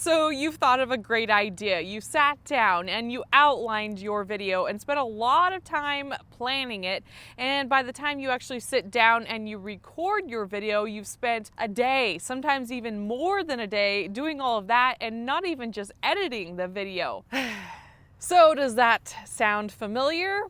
So you've thought of a great idea. You sat down and you outlined your video and spent a lot of time planning it. And by the time you actually sit down and you record your video, you've spent a day, sometimes even more than a day, doing all of that and not even just editing the video. So does that sound familiar?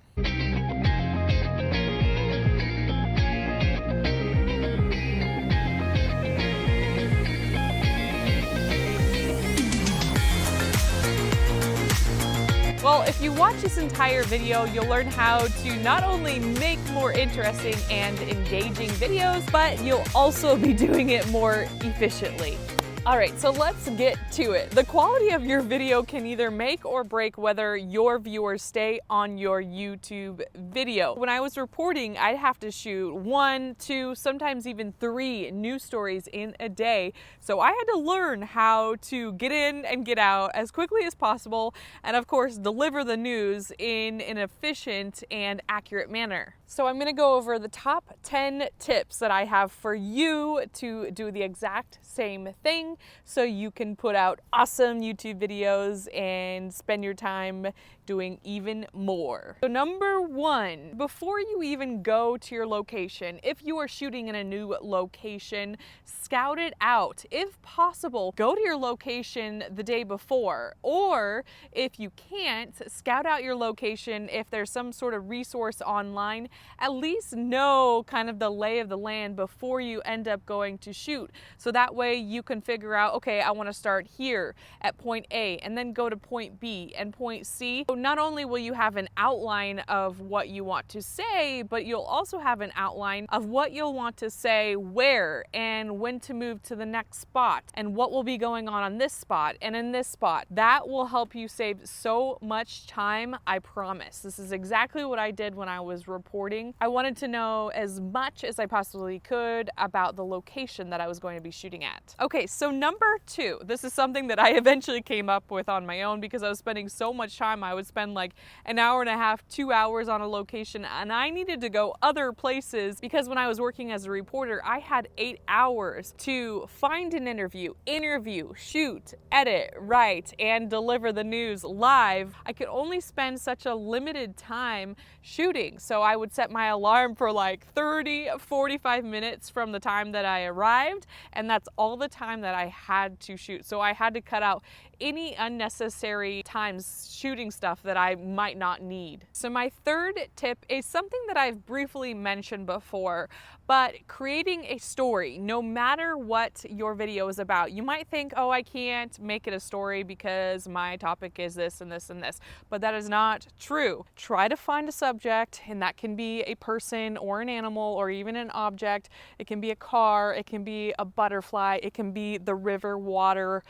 Well, if you watch this entire video, you'll learn how to not only make more interesting and engaging videos, but you'll also be doing it more efficiently. All right, so let's get to it. The quality of your video can either make or break whether your viewers stay on your YouTube video. When I was reporting, I'd have to shoot 1, 2, sometimes even 3 news stories in a day. So I had to learn how to get in and get out as quickly as possible, and of course, deliver the news in an efficient and accurate manner. So I'm gonna go over the top 10 tips that I have for you to do the exact same thing so you can put out awesome YouTube videos and spend your time doing even more. So number 1, before you even go to your location, if you are shooting in a new location, scout it out. If possible, go to your location the day before, or if you can't, scout out your location. If there's some sort of resource online, at least know kind of the lay of the land before you end up going to shoot. So that way you can figure out, okay, I want to start here at point A and then go to point B and point C. So not only will you have an outline of what you want to say, but you'll also have an outline of what you'll want to say where and when to move to the next spot and what will be going on this spot and in this spot. That will help you save so much time, I promise. This is exactly what I did when I was reporting. I wanted to know as much as I possibly could about the location that I was going to be shooting at. Okay, so number 2, this is something that I eventually came up with on my own because I was spending so much time. I would spend like an hour and a half, 2 hours on a location, and I needed to go other places because when I was working as a reporter, I had 8 hours to find an interview, shoot, edit, write, and deliver the news live. I could only spend such a limited time shooting, so I would set my alarm for like 30, 45 minutes from the time that I arrived, and that's all the time that I had to shoot. So I had to cut out any unnecessary times shooting stuff that I might not need. So my third tip is something that I've briefly mentioned before, but creating a story, no matter what your video is about. You might think, oh, I can't make it a story because my topic is this and this and this, but that is not true. Try to find a subject, and that can be a person or an animal or even an object. It can be a car, it can be a butterfly, it can be the river water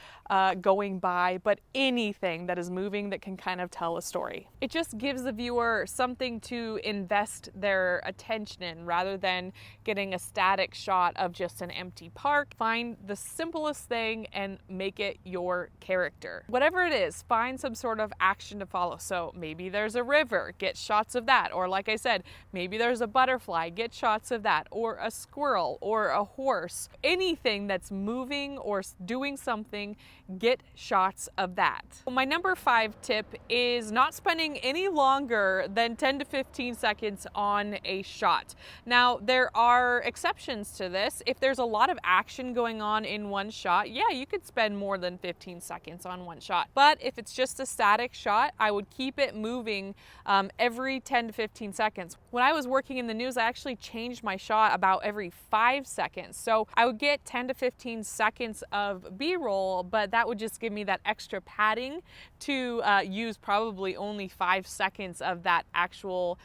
going by, but anything that is moving that can kind of tell a story. It just gives the viewer something to invest their attention in rather than getting a static shot of just an empty park. Find the simplest thing and make it your character. Whatever it is, find some sort of action to follow. So maybe there's a river, get shots of that. Or like I said, maybe there's a butterfly, get shots of that. Or a squirrel or a horse. Anything that's moving or doing something, get shots of that. My number 5 tip is not spending any longer than 10 to 15 seconds on a shot. Now, there are exceptions to this. If there's a lot of action going on in one shot, yeah, you could spend more than 15 seconds on one shot. But if it's just a static shot, I would keep it moving every 10 to 15 seconds. When I was working in the news, I actually changed my shot about every 5 seconds. So I would get 10 to 15 seconds of B-roll, but that would just give me that extra padding to use probably only 5 seconds of that actual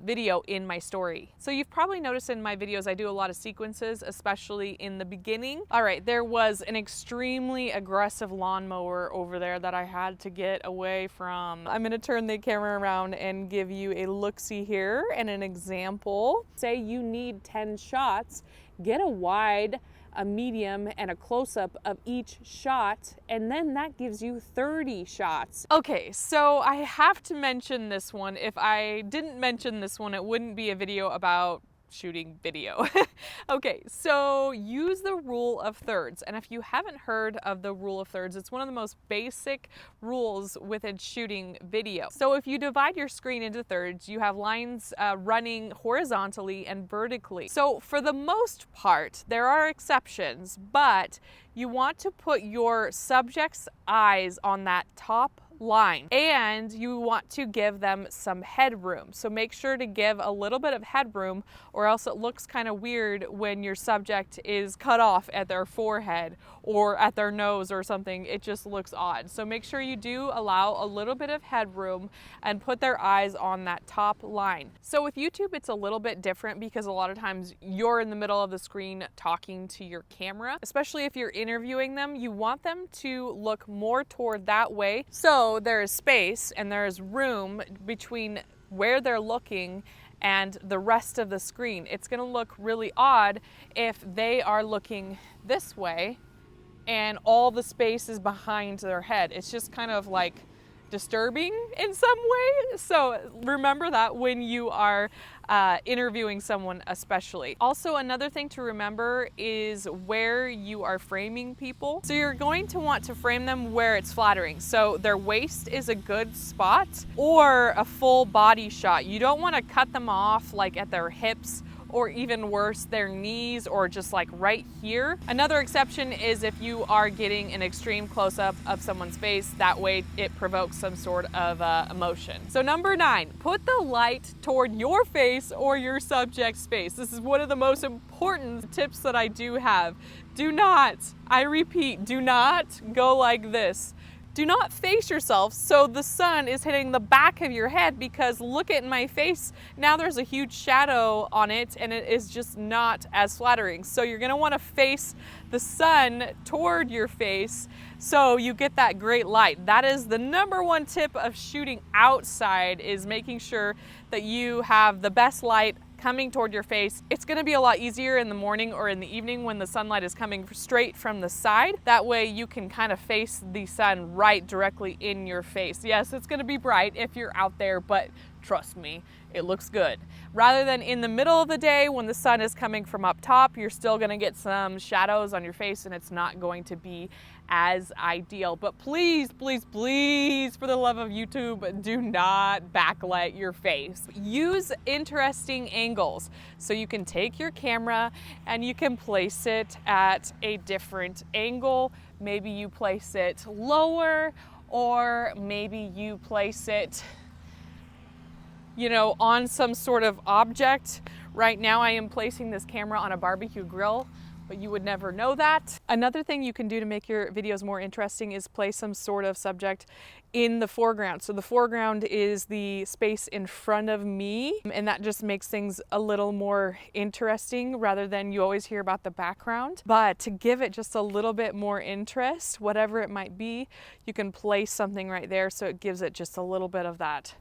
video in my story. So you've probably noticed in my videos I do a lot of sequences, especially in the beginning. All right, there was an extremely aggressive lawnmower over there that I had to get away from. I'm gonna turn the camera around and give you a look-see here and an example. Say you need 10 shots, get a wide, a medium, and a close-up of each shot, and then that gives you 30 shots. Okay, so I have to mention this one. If I didn't mention this one, it wouldn't be a video about shooting video. Okay, so use the rule of thirds. And if you haven't heard of the rule of thirds, it's one of the most basic rules within shooting video. So if you divide your screen into thirds, you have lines running horizontally and vertically. So for the most part, there are exceptions, but you want to put your subject's eyes on that top line, and you want to give them some headroom. So make sure to give a little bit of headroom, or else it looks kind of weird when your subject is cut off at their forehead or at their nose or something. It just looks odd. So make sure you do allow a little bit of headroom and put their eyes on that top line. So with YouTube, it's a little bit different because a lot of times you're in the middle of the screen talking to your camera. Especially if you're interviewing them, you want them to look more toward that way. So there is space and there is room between where they're looking and the rest of the screen. It's going to look really odd if they are looking this way and all the space is behind their head. It's just kind of like disturbing in some way. So remember that when you are interviewing someone especially. Also, another thing to remember is where you are framing people. So you're going to want to frame them where it's flattering. So their waist is a good spot, or a full body shot. You don't want to cut them off like at their hips, or even worse, their knees, or just like right here. Another exception is if you are getting an extreme close-up of someone's face. That way it provokes some sort of emotion. So number 9, put the light toward your face or your subject's face. This is one of the most important tips that I do have. Do not, I repeat, do not go like this. Do not face yourself so the sun is hitting the back of your head, because look at my face. Now there's a huge shadow on it and it is just not as flattering. So you're gonna wanna face the sun toward your face so you get that great light. That is the number 1 tip of shooting outside, is making sure that you have the best light coming toward your face. It's gonna be a lot easier in the morning or in the evening when the sunlight is coming straight from the side. That way you can kind of face the sun right directly in your face. Yes, it's gonna be bright if you're out there, but trust me, it looks good. Rather than in the middle of the day when the sun is coming from up top, you're still gonna get some shadows on your face and it's not going to be as ideal. But please, please, please, for the love of YouTube, do not backlight your face. Use interesting angles. So you can take your camera and you can place it at a different angle. Maybe you place it lower, or maybe you place it, you know, on some sort of object. Right now I am placing this camera on a barbecue grill, but you would never know that. Another thing you can do to make your videos more interesting is place some sort of subject in the foreground. So the foreground is the space in front of me, and that just makes things a little more interesting rather than you always hear about the background. But to give it just a little bit more interest, whatever it might be, you can place something right there so it gives it just a little bit of that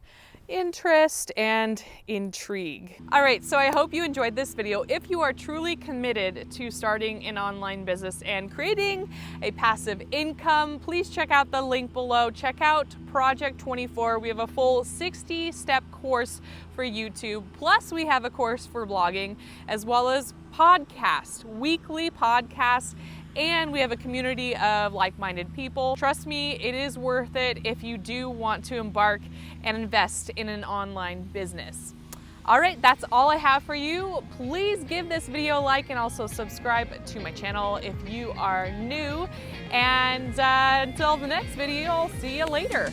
interest and intrigue. All right, so I hope you enjoyed this video. If you are truly committed to starting an online business and creating a passive income, please check out the link below. Check out Project 24. We have a full 60-step course for YouTube. Plus we have a course for blogging, as well as podcasts, weekly podcasts, and we have a community of like-minded people. Trust me, it is worth it if you do want to embark and invest in an online business. All right, that's all I have for you. Please give this video a like and also subscribe to my channel if you are new. And until the next video, I'll see you later.